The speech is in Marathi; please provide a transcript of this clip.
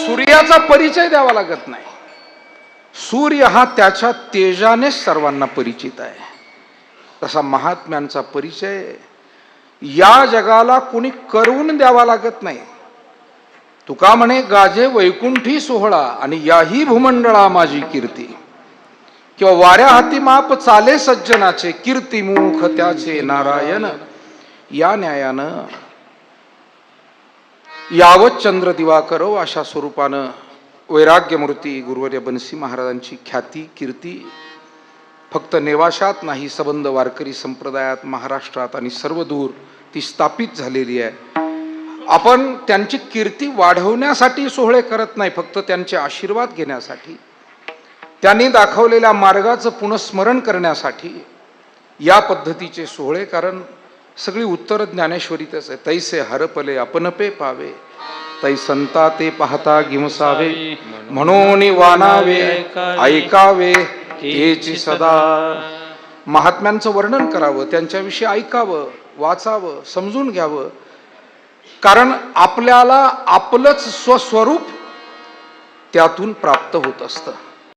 सूर्याचा परिचय द्यावा लागत नाही. सूर्य हा त्याच्या तेजाने सर्वांना परिचित आहे. तसा महात्म्यांचा परिचय या जगाला कोणी करून द्यावा लागत नाही. तुका म्हणे गाजे वैकुंठी सोहळा आणि याही भूमंडळा माझी कीर्ती, किंवा वाऱ्या हाती माप चाले सज्जनाचे, कीर्तिमुख त्याचे नारायण. या न्यायानं यावत चंद्र दिवाकर अशा स्वरूपानं वैराग्यमूर्ती गुरुवर्य बनसी महाराजांची ख्याती कीर्ती फक्त नेवाशात नाही, सबंध वारकरी संप्रदायात, महाराष्ट्रात आणि सर्व दूर ती स्थापित झालेली आहे. आपण त्यांची कीर्ती वाढवण्यासाठी सोहळे करत नाही, फक्त त्यांचे आशीर्वाद घेण्यासाठी, त्यांनी दाखवलेल्या मार्गाचं पुनस्मरण करण्यासाठी या पद्धतीचे सोहळे. कारण सगळी उत्तर ज्ञानेश्वरीतच आहे. तैसे हरपले आपणपे पावे, तै संता ते पाहता गिमसावे, म्हणून वानावे ऐकावे तेची सदा. महात्म्यांचं वर्णन करावं, त्यांच्याविषयी ऐकावं, वाचावं, समजून घ्यावं. कारण आपल्याला आपलंच स्वस्वरूप त्यातून प्राप्त होत असतं.